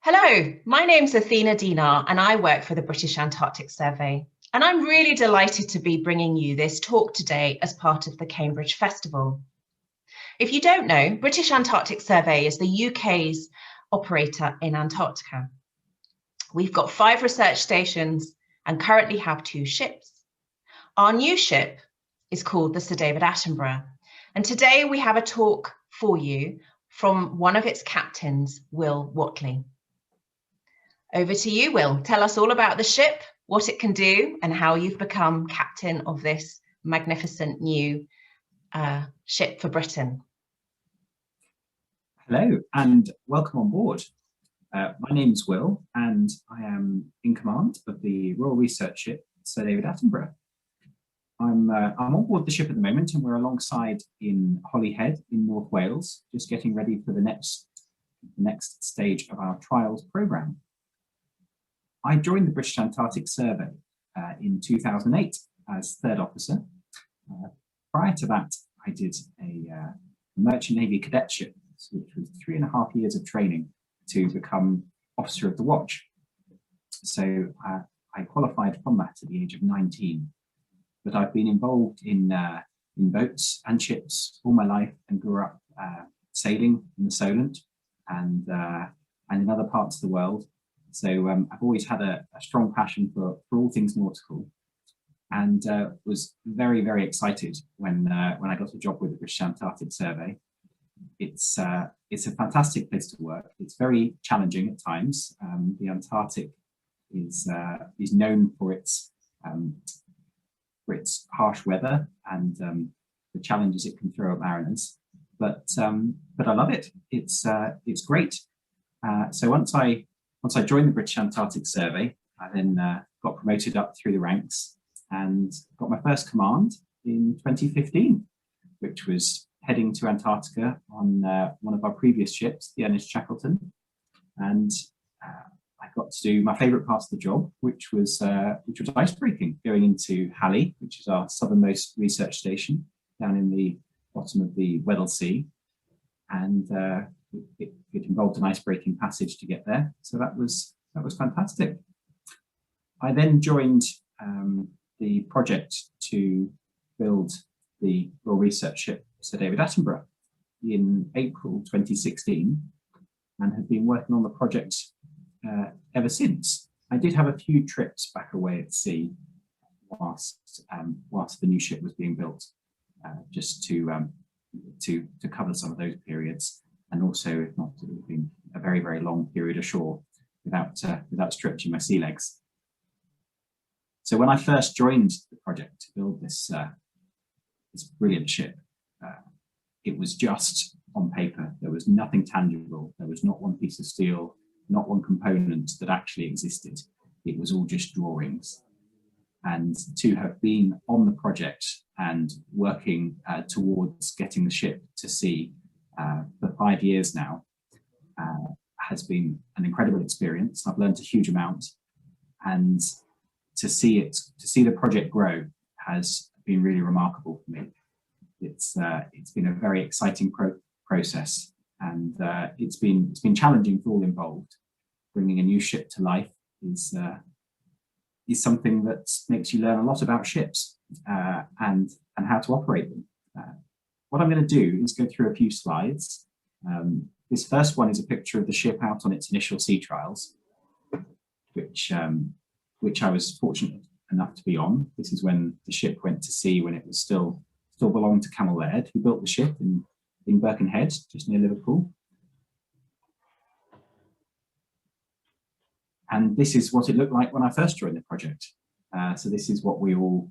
Hello, my name's Athena Dinar and I work for the British Antarctic Survey. And I'm really delighted to be bringing you this talk today as part of the Cambridge Festival. If you don't know, British Antarctic Survey is the UK's operator in Antarctica. We've got 5 research stations and currently have 2 ships. Our new ship is called the Sir David Attenborough. And today we have a talk for you from one of its captains, Will Whatley. Over to you, Will. Tell us all about the ship, what it can do, and how you've become captain of this magnificent new ship for Britain. Hello and welcome on board. My name is Will and I am in command of the Royal Research Ship Sir David Attenborough. I'm on board the ship at the moment and we're alongside in Holyhead in North Wales, just getting ready for the next stage of our trials programme. I joined the British Antarctic Survey in 2008 as third officer. Prior to that, I did a Merchant Navy cadetship, which was 3.5 years of training to become officer of the watch. So I qualified from that at the age of 19. But I've been involved in boats and ships all my life and grew up sailing in the Solent and in other parts of the world. So I've always had a strong passion for all things nautical, and was very, very excited when I got a job with the British Antarctic Survey. It's a fantastic place to work. It's very challenging at times. The Antarctic is known for its harsh weather and the challenges it can throw at mariners. But I love it. It's great. So once I joined the British Antarctic Survey, I then got promoted up through the ranks and got my first command in 2015, which was heading to Antarctica on one of our previous ships, the Ernest Shackleton. And I got to do my favourite part of the job, which was icebreaking, going into Halley, which is our southernmost research station down in the bottom of the Weddell Sea. And it involved an icebreaking passage to get there. So that was fantastic. I then joined the project to build the Royal Research Ship Sir David Attenborough in April 2016 and have been working on the project ever since. I did have a few trips back away at sea whilst the new ship was being built, just to cover some of those periods. And also, if not, it would have been a very, very long period ashore without stretching my sea legs. So when I first joined the project to build this brilliant ship, it was just on paper. There was nothing tangible. There was not one piece of steel, not one component that actually existed. It was all just drawings. And to have been on the project and working towards getting the ship to sea for 5 years now has been an incredible experience. I've learned a huge amount, and to see the project grow has been really remarkable for me. It's been a very exciting process, and it's been challenging for all involved. Bringing a new ship to life is something that makes you learn a lot about ships and how to operate them. What I'm going to do is go through a few slides. This first one is a picture of the ship out on its initial sea trials, which I was fortunate enough to be on. This is when the ship went to sea when it was still belonged to Camel Laird, who built the ship in Birkenhead, just near Liverpool. And this is what it looked like when I first joined the project. So this is what we all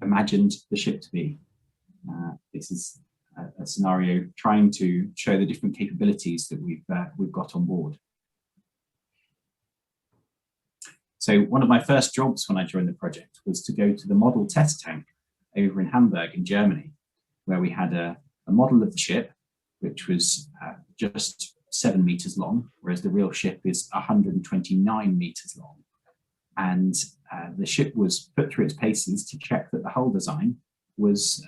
imagined the ship to be. This is a scenario trying to show the different capabilities that we've got on board. So one of my first jobs when I joined the project was to go to the model test tank over in Hamburg in Germany, where we had a model of the ship, which was just 7 meters long, whereas the real ship is 129 meters long. And the ship was put through its paces to check that the hull design was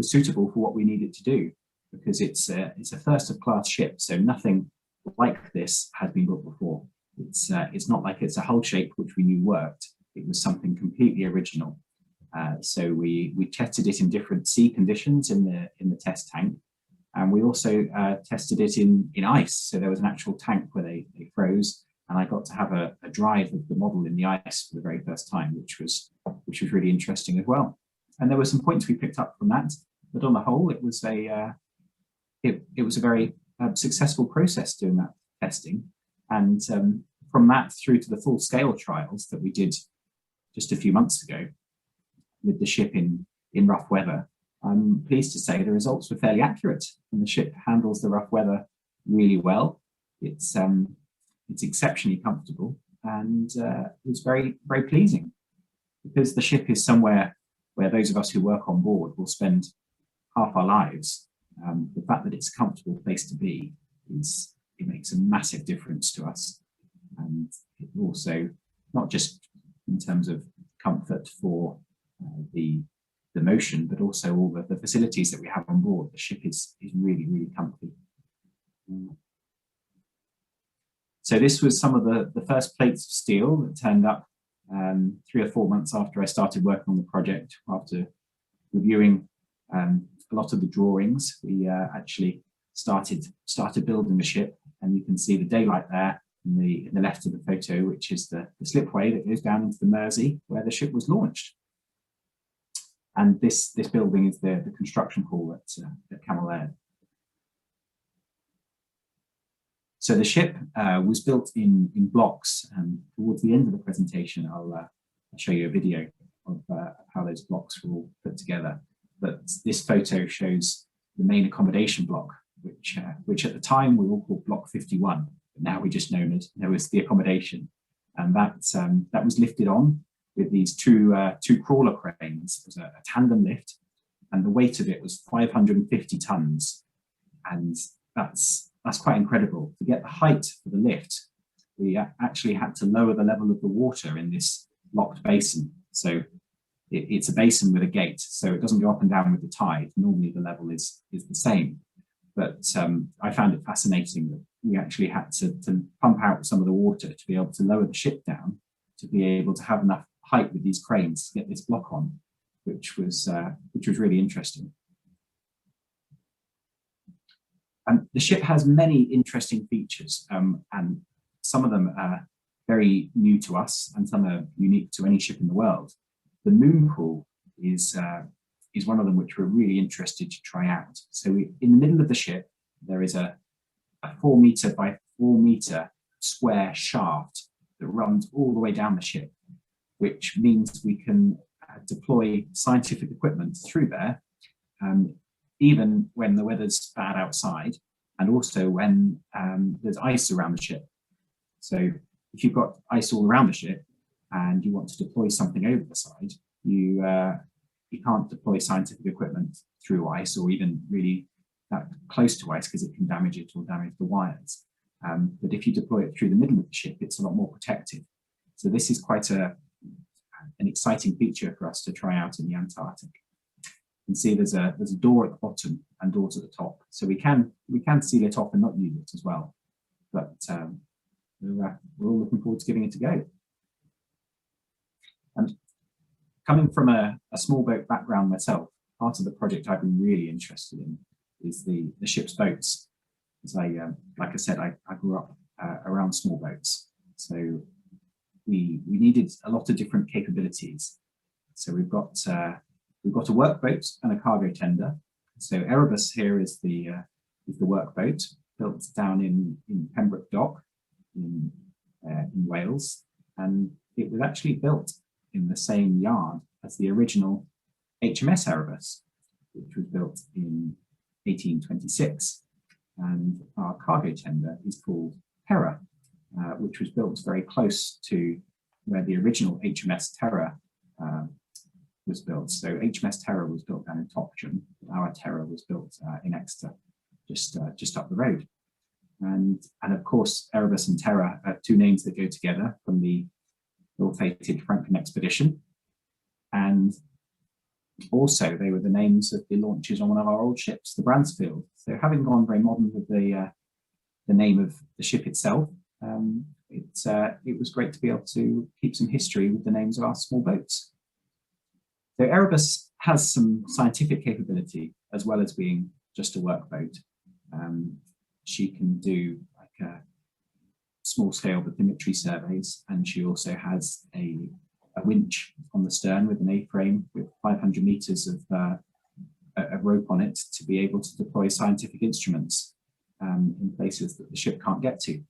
suitable for what we needed to do because it's a first of class ship, so nothing like this has been built before. It's not like it's a hull shape which we knew worked. It was something completely original. So we tested it in different sea conditions in the test tank, and we also tested it in ice. So there was an actual tank where they froze, and I got to have a drive of the model in the ice for the very first time, which was really interesting as well. And there were some points we picked up from that, but on the whole, it was a very successful process doing that testing. And from that through to the full scale trials that we did just a few months ago with the ship in rough weather, I'm pleased to say the results were fairly accurate, and the ship handles the rough weather really well. It's exceptionally comfortable, and it's very, very pleasing, because the ship is somewhere where those of us who work on board will spend half our lives. The fact that it's a comfortable place to be it makes a massive difference to us, and it also, not just in terms of comfort for the motion, but also all the facilities that we have on board. The ship is really, really comfy. So this was some of the first plates of steel that turned up 3 or 4 months after I started working on the project. After reviewing a lot of the drawings, we actually started building the ship, and you can see the daylight there in the left of the photo, which is the slipway that goes down into the Mersey where the ship was launched. And this building is the construction hall at Camel Air. So the ship was built in blocks, and towards the end of the presentation, I'll show you a video of how those blocks were all put together. But this photo shows the main accommodation block, which at the time we all called Block 51, but now we just know as the accommodation. And that was lifted on with these two crawler cranes. It was a tandem lift, and the weight of it was 550 tons. And that's quite incredible. To get the height for the lift, we actually had to lower the level of the water in this locked basin. So it's a basin with a gate, so it doesn't go up and down with the tide. Normally the level is the same. But I found it fascinating that we actually had to pump out some of the water to be able to lower the ship down, to be able to have enough height with these cranes to get this block on, which was really interesting. And the ship has many interesting features, and some of them are very new to us, and some are unique to any ship in the world. The moon pool is one of them which we're really interested to try out. So in the middle of the ship, there is a 4 meter by 4 meter square shaft that runs all the way down the ship, which means we can deploy scientific equipment through there, even when the weather's bad outside, and also when there's ice around the ship. So if you've got ice all around the ship and you want to deploy something over the side, you can't deploy scientific equipment through ice, or even really that close to ice, because it can damage it or damage the wires. But if you deploy it through the middle of the ship, it's a lot more protected. So this is quite an exciting feature for us to try out in the Antarctic. You can see there's a door at the bottom and doors at the top, so we can seal it off and not use it as well. But we're all looking forward to giving it a go. And coming from a small boat background myself, part of the project I've been really interested in is the ship's boats. As like I said, I grew up around small boats, so we needed a lot of different capabilities. So we've got a workboat and a cargo tender. So Erebus here is the workboat, built down in Pembroke Dock in Wales, and it was actually built in the same yard as the original HMS Erebus, which was built in 1826. And our cargo tender is called Terror, which was built very close to where the original HMS Terror was built. So HMS Terror was built down in Topsham. Our Terror was built in Exeter, just up the road. And of course, Erebus and Terror are two names that go together from the ill-fated Franklin expedition. And Also, they were the names of the launches on one of our old ships, the Bransfield. So having gone very modern with the name of the ship itself, it was great to be able to keep some history with the names of our small boats. So Erebus has some scientific capability as well as being just a workboat. She can do like a small scale bathymetry surveys, and she also has a winch on the stern with an A-frame with 500 meters of rope on it to be able to deploy scientific instruments in places that the ship can't get to.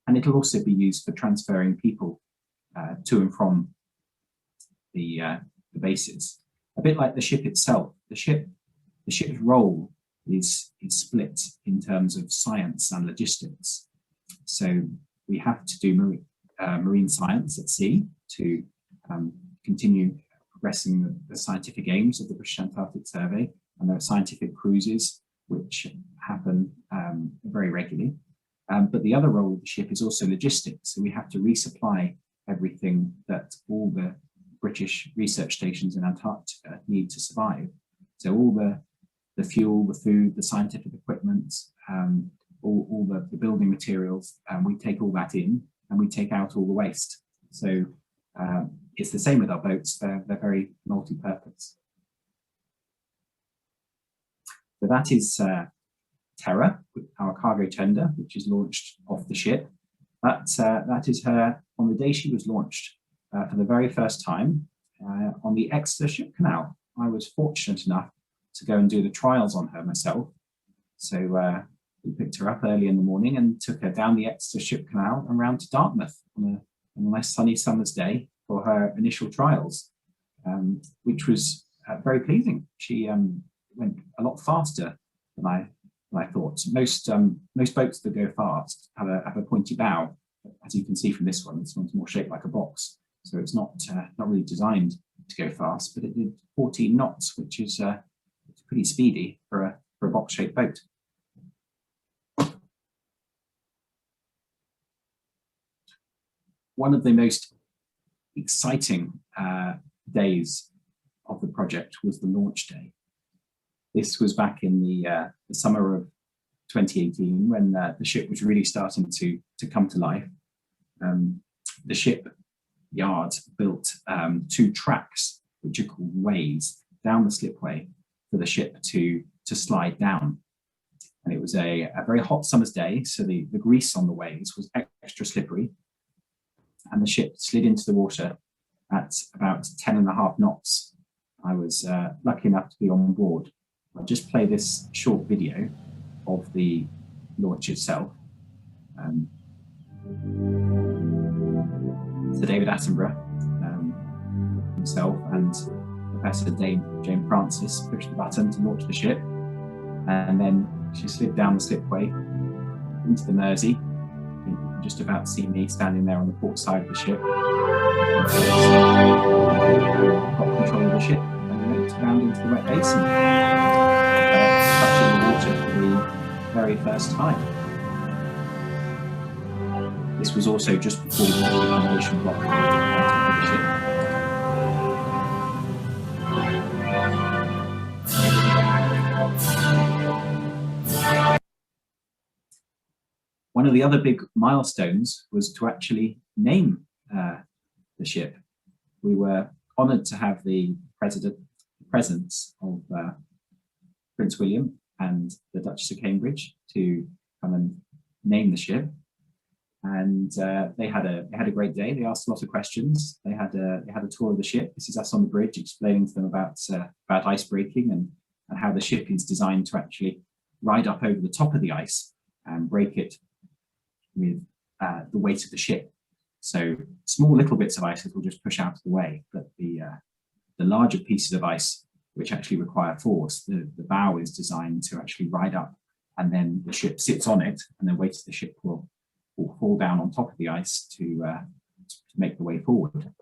And it'll also be used for transferring people to and from the bases. A bit like the ship itself, the ship's role is split in terms of science and logistics. So we have to do marine science at sea to continue progressing the scientific aims of the British Antarctic Survey, and there are scientific cruises which happen very regularly. But the other role of the ship is also logistics. So we have to resupply everything that all the British research stations in Antarctica need to survive. So all the fuel, the food, the scientific equipment, all the building materials, we take all that in and we take out all the waste. So it's the same with our boats, they're very multi-purpose. So that is Terra, our cargo tender, which is launched off the ship. That is her on the day she was launched for the very first time on the Exeter Ship Canal. I was fortunate enough to go and do the trials on her myself. So we picked her up early in the morning and took her down the Exeter Ship Canal and round to Dartmouth on a nice sunny summer's day for her initial trials, which was very pleasing. She went a lot faster than I thought. Most boats that go fast have a pointy bow, as you can see from this one. This one's more shaped like a box, so it's not really designed to go fast. But it did 14 knots, which is pretty speedy for a box-shaped boat. One of the most exciting days of the project was the launch day. This was back in the summer of 2018 when the ship was really starting to come to life. The ship yard built 2 tracks, which are called ways, down the slipway for the ship to slide down. And it was a very hot summer's day, so the grease on the ways was extra slippery. And the ship slid into the water at about 10.5 knots. I was lucky enough to be on board. I'll just play this short video of the launch itself. Sir David Attenborough himself and Professor Jane Francis pushed the button to launch the ship, and then she slid down the slipway into the Mersey. You can just about see me standing there on the port side of the ship. Got control of the ship and went round into the wet basin, touching the water for the very first time. This was also just before the accommodation block of the ship. One of the other big milestones was to actually name the ship. We were honoured to have the presence of Prince William and the Duchess of Cambridge to come and name the ship. And they had a great day. They asked a lot of questions. They had a tour of the ship. This is us on the bridge explaining to them about ice breaking and how the ship is designed to actually ride up over the top of the ice and break it with the weight of the ship. So small little bits of ice will just push out of the way, but the larger pieces of ice, which actually require force, the bow is designed to actually ride up, and then the ship sits on it, and the weight of the ship will fall down on top of the ice to make the way forward.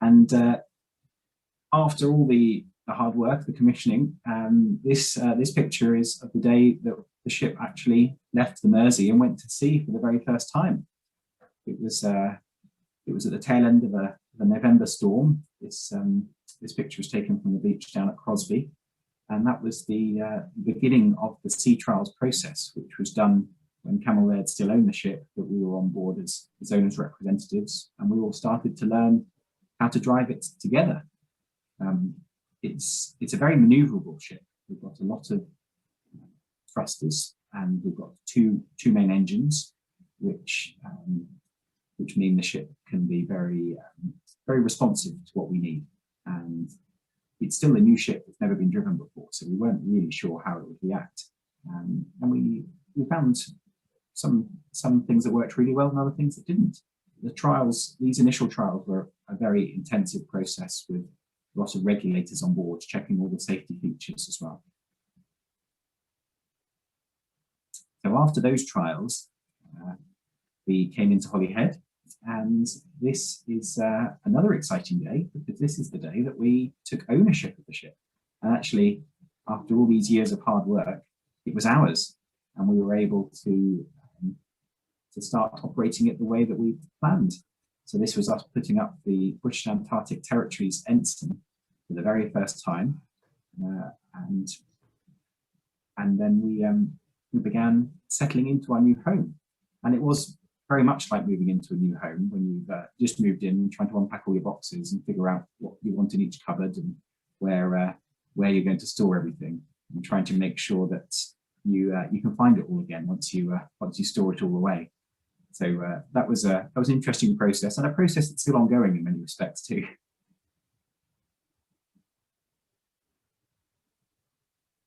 And after all the hard work, the commissioning, this picture is of the day that the ship actually left the Mersey and went to sea for the very first time. It was It was at the tail end of a November storm. This picture was taken from the beach down at Crosby, and that was the beginning of the sea trials process, which was done when Camel Laird still owned the ship, that we were on board as owners' representatives, and we all started to learn how to drive it together. It's a very manoeuvrable ship. We've got a lot of thrusters, and we've got two main engines, which mean the ship can be very responsive to what we need. And it's still a new ship that's never been driven before, so we weren't really sure how it would react. And we found some things that worked really well and other things that didn't. The trials, these initial trials, were a very intensive process with lots of regulators on board, checking all the safety features as well. So after those trials, we came into Holyhead, and this is another exciting day, because this is the day that we took ownership of the ship. And actually, after all these years of hard work, it was ours, and we were able to start operating it the way that we planned. So this was us putting up the British Antarctic Territories ensign for the very first time, and then we began settling into our new home. And it was very much like moving into a new home when you've just moved in, trying to unpack all your boxes and figure out what you want in each cupboard and where you're going to store everything, and trying to make sure that you can find it all again once you store it all away. So that was an interesting process, and a process that's still ongoing in many respects too.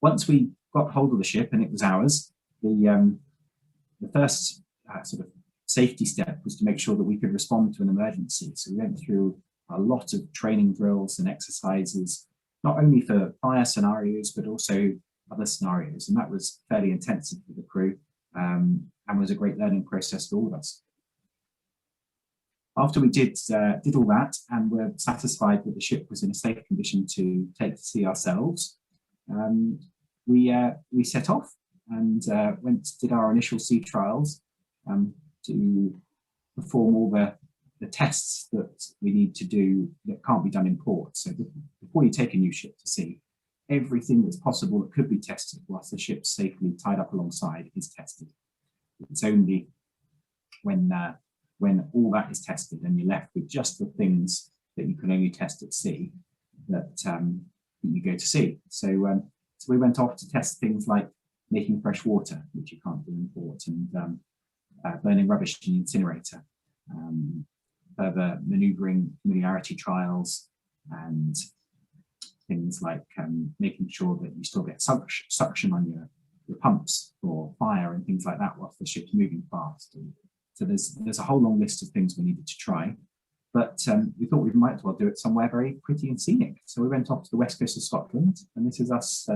Once we got hold of the ship and it was ours, the first sort of safety step was to make sure that we could respond to an emergency. So we went through a lot of training drills and exercises, not only for fire scenarios, but also other scenarios. And that was fairly intensive for the crew, and was a great learning process for all of us. After we did all that and were satisfied that the ship was in a safe condition to take to sea ourselves, we set off and did our initial sea trials to perform all the tests that we need to do that can't be done in port. So before you take a new ship to sea, everything that's possible that could be tested whilst the ship's safely tied up alongside is tested. It's only when all that is tested and you're left with just the things that you can only test at sea that you go to sea. So we went off to test things like making fresh water, which you can't do in port, and burning rubbish in the incinerator, further manoeuvring familiarity trials, and things like making sure that you still get suction on your pumps for fire and things like that whilst the ship's moving fast. And so there's a whole long list of things we needed to try, but we thought we might as well do it somewhere very pretty and scenic. So we went off to the west coast of Scotland, and this is us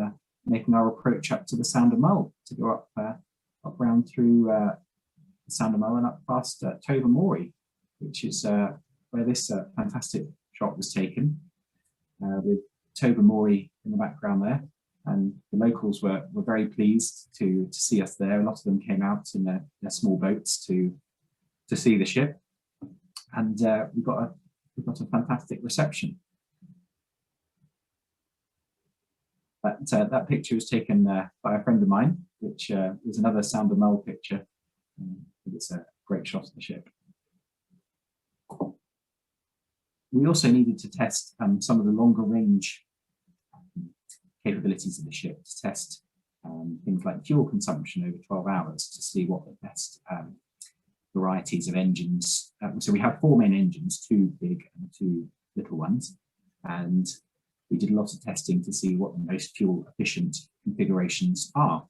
making our approach up to the Sound of Mull, to go up round through the Sound of Mull and up past Tobermory, which is where this fantastic shot was taken, with Tobermory in the background there. And the locals were very pleased to see us there. A lot of them came out in their small boats to see the ship, and we got a fantastic reception. That picture was taken by a friend of mine, which was another Sound of Mull picture. It's a great shot of the ship. We also needed to test some of the longer range capabilities of the ship, to test things like fuel consumption over 12 hours to see what the best varieties of engines. So we have 4 main engines, 2 big and 2 little ones, and we did a lot of testing to see what the most fuel efficient configurations are.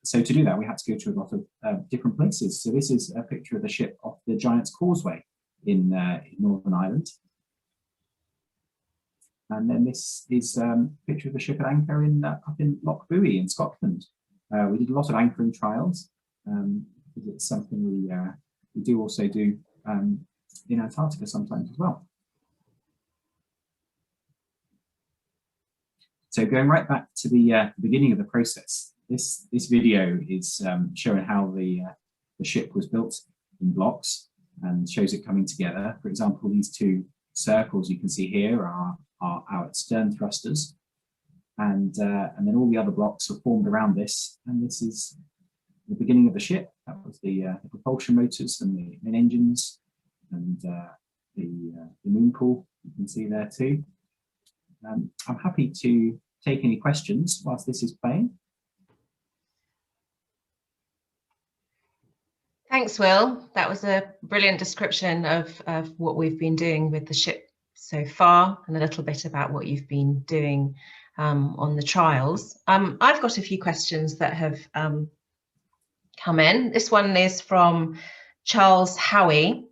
So to do that, we had to go to a lot of different places. So this is a picture of the ship off the Giant's Causeway in Northern Ireland. And then this is a picture of the ship at anchor up in Loch Buie in Scotland. We did a lot of anchoring trials, because it's something we do also do in Antarctica sometimes as well. So going right back to the beginning of the process, this video is showing how the ship was built in blocks. and shows it coming together. For example, these two circles you can see here are our stern thrusters, and then all the other blocks are formed around this, and this is the beginning of the ship. That was the propulsion motors and the main engines, and the moon pool you can see there too. I'm happy to take any questions whilst this is playing. Thanks, Will. That was a brilliant description of what we've been doing with the ship so far, and a little bit about what you've been doing on the trials. I've got a few questions that have come in. This one is from Charles Howie.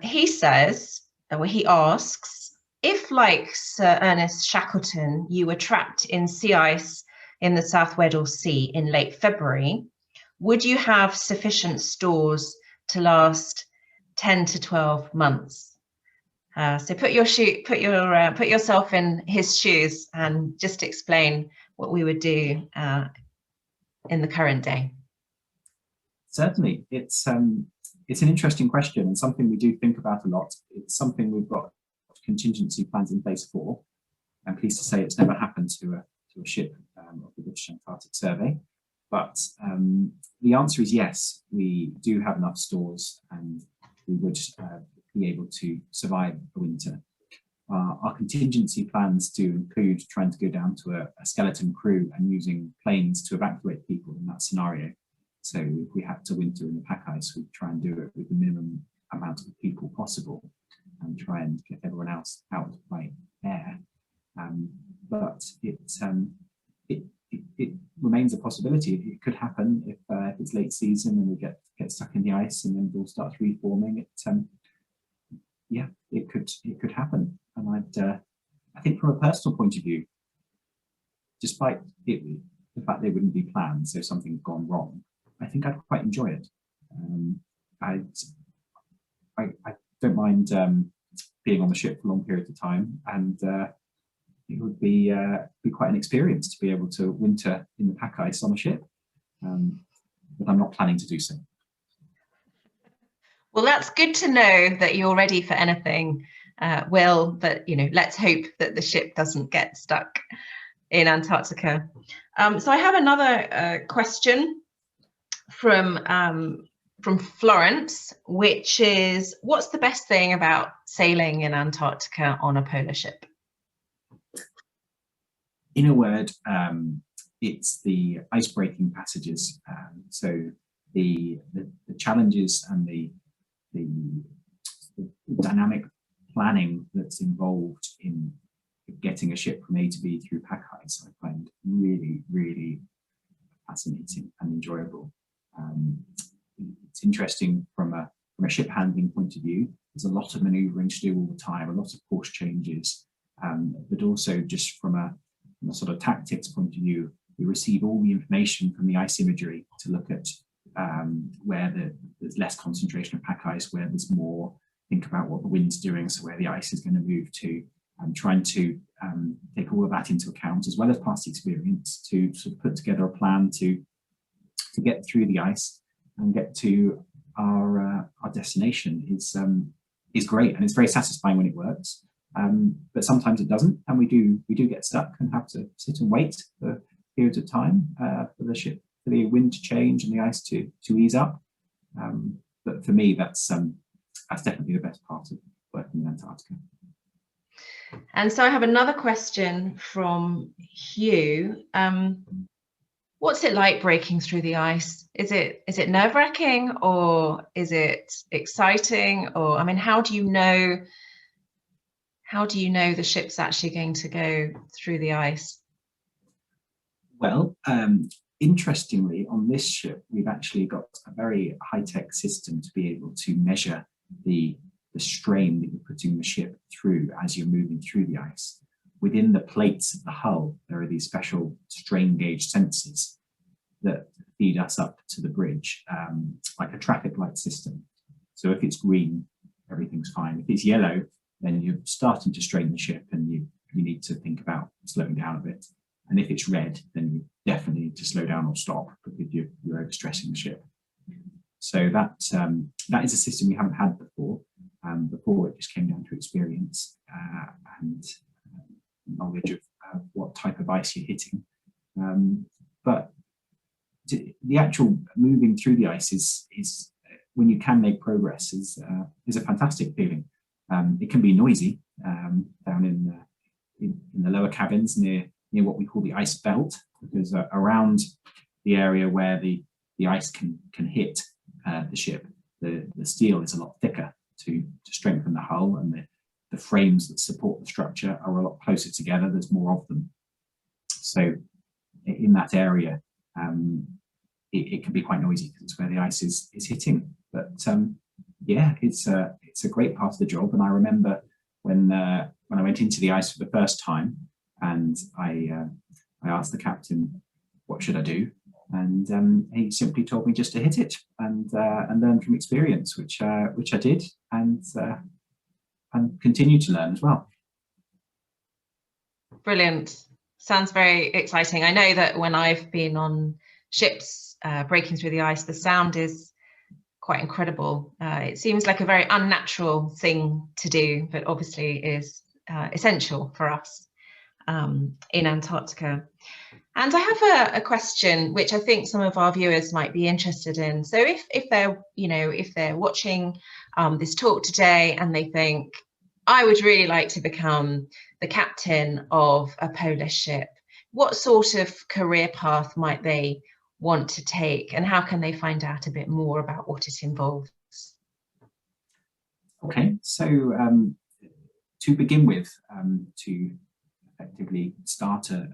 He says, he asks, if like Sir Ernest Shackleton, you were trapped in sea ice in the South Weddell Sea in late February, would you have sufficient stores to last 10 to 12 months? So put yourself in his shoes and just explain what we would do in the current day. Certainly, it's an interesting question and something we do think about a lot. It's something we've got contingency plans in place for. I'm pleased to say it's never happened to a ship of the British Antarctic Survey. But the answer is yes, we do have enough stores and we would be able to survive the winter. Our contingency plans do include trying to go down to a skeleton crew and using planes to evacuate people in that scenario. So if we had to winter in the pack ice, we'd try and do it with the minimum amount of people possible and try and get everyone else out by air. But it remains a possibility. It could happen if it's late season and we get stuck in the ice and then it all starts reforming. Yeah, it could happen. And I think from a personal point of view, despite the fact they wouldn't be planned, so something's gone wrong, I think I'd quite enjoy it. I don't mind being on the ship for long periods of time, and it would be quite an experience to be able to winter in the pack ice on a ship, but I'm not planning to do so. Well, that's good to know that you're ready for anything, Will, but let's hope that the ship doesn't get stuck in Antarctica. So I have another question from Florence, which is, what's the best thing about sailing in Antarctica on a polar ship? In a word, it's the ice-breaking passages. So the challenges and the dynamic planning that's involved in getting a ship from A to B through pack ice, I find really, really fascinating and enjoyable. It's interesting from a ship handling point of view. There's a lot of manoeuvring to do all the time, a lot of course changes, but also just from a sort of tactics point of view, we receive all the information from the ice imagery to look at where there's less concentration of pack ice, where there's more, think about what the wind's doing, so where the ice is going to move to, and trying to take all of that into account, as well as past experience, to sort of put together a plan to get through the ice and get to our destination is great, and it's very satisfying when it works. But sometimes it doesn't, and we do get stuck and have to sit and wait for periods of time for the wind to change and the ice to ease up. But for me, that's definitely the best part of working in Antarctica. And so I have another question from Hugh. What's it like breaking through the ice? Is it nerve-wracking, or is it exciting? Or, I mean, how do you know the ship's actually going to go through the ice? Well, interestingly, on this ship, we've actually got a very high-tech system to be able to measure the strain that you're putting the ship through as you're moving through the ice. Within the plates of the hull, there are these special strain gauge sensors that feed us up to the bridge, like a traffic light system. So if it's green, everything's fine. If it's yellow, then you're starting to strain the ship and you need to think about slowing down a bit. And if it's red, then you definitely need to slow down or stop because you're overstressing the ship. So that is a system we haven't had before. Before it just came down to experience and knowledge of what type of ice you're hitting. But the actual moving through the ice is when you can make progress is a fantastic feeling. It can be noisy down in the lower cabins near what we call the ice belt, because around the area where the ice can hit the ship, the steel is a lot thicker to strengthen the hull, and the frames that support the structure are a lot closer together. There's more of them. So in that area, it can be quite noisy because it's where the ice is hitting. But yeah, it's a great part of the job. And I remember when I went into the ice for the first time, and I asked the captain, what should I do? And he simply told me just to hit it and learn from experience, which I did, and continue to learn as well. Brilliant. Sounds very exciting. I know that when I've been on ships breaking through the ice, the sound is quite incredible. It seems like a very unnatural thing to do, but obviously is essential for us in Antarctica. And I have a question which I think some of our viewers might be interested in. So if they're watching this talk today and they think, I would really like to become the captain of a polar ship, what sort of career path might they want to take, and how can they find out a bit more about what it involves? Okay, so to begin with, to effectively start a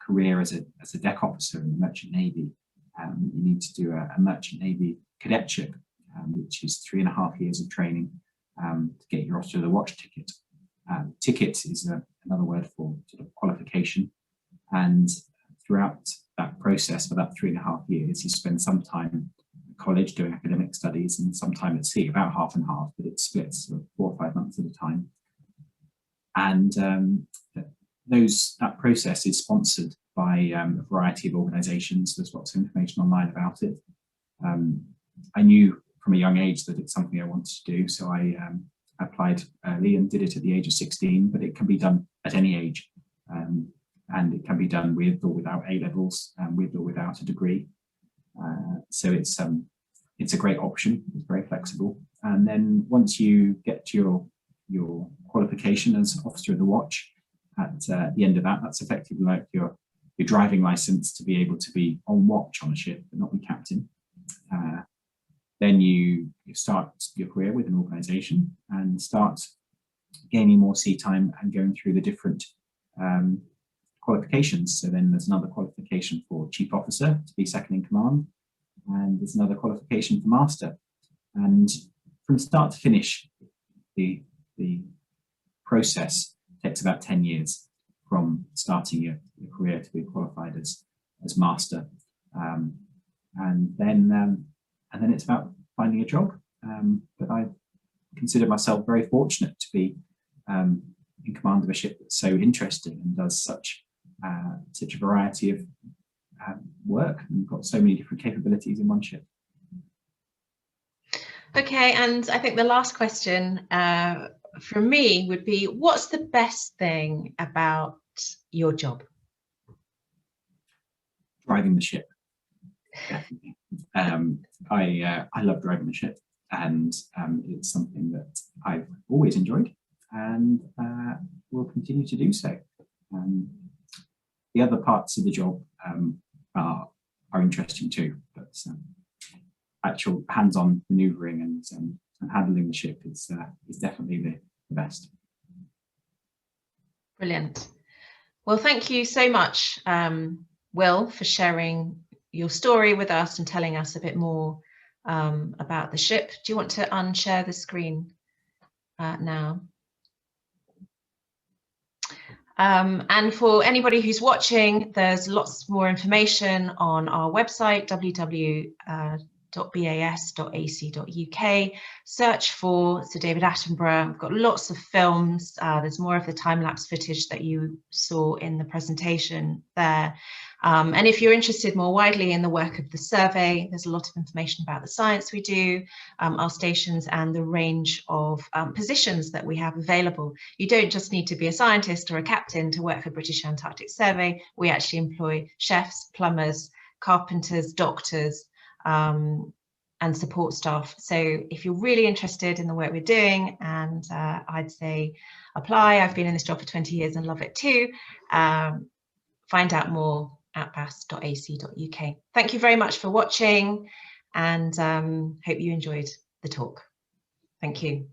career as a deck officer in the Merchant Navy, you need to do a Merchant Navy cadetship, which is 3.5 years of training to get your Officer of the Watch ticket. Ticket is another word for sort of qualification, and throughout that process for that 3.5 years, you spend some time at college doing academic studies and some time at sea, about half and half, but it splits sort of 4 or 5 months at a time. And that process is sponsored by a variety of organisations. There's lots of information online about it. I knew from a young age that it's something I wanted to do, so I applied early and did it at the age of 16, but it can be done at any age. And it can be done with or without A-levels, with or without a degree. So it's a great option. It's very flexible. And then once you get to your qualification as Officer of the Watch, at the end of that, that's effectively like your driving license to be able to be on watch on a ship, but not be captain. Then you start your career with an organisation and start gaining more sea time and going through the different qualifications. So then there's another qualification for Chief Officer to be second in command, and there's another qualification for Master. And from start to finish, the process takes about 10 years from starting your career to be qualified as Master. And then it's about finding a job. But I consider myself very fortunate to be in command of a ship that's so interesting and does such a variety of work, and got so many different capabilities in one ship. Okay, and I think the last question from me would be, what's the best thing about your job? Driving the ship, definitely. I love driving the ship, and it's something that I've always enjoyed and will continue to do so. The other parts of the job are interesting too, but actual hands-on manoeuvring and handling the ship is definitely the best. Brilliant. Well, thank you so much, Will, for sharing your story with us and telling us a bit more about the ship. Do you want to unshare the screen now? And for anybody who's watching, there's lots more information on our website, www.bas.ac.uk. Search for Sir David Attenborough. We've got lots of films. There's more of the time-lapse footage that you saw in the presentation there. And if you're interested more widely in the work of the survey, there's a lot of information about the science we do, our stations, and the range of positions that we have available. You don't just need to be a scientist or a captain to work for British Antarctic Survey. We actually employ chefs, plumbers, carpenters, doctors, and support staff. So if you're really interested in the work we're doing, and I'd say apply. I've been in this job for 20 years and love it too. Find out more at bas.ac.uk. Thank you very much for watching, and hope you enjoyed the talk. Thank you.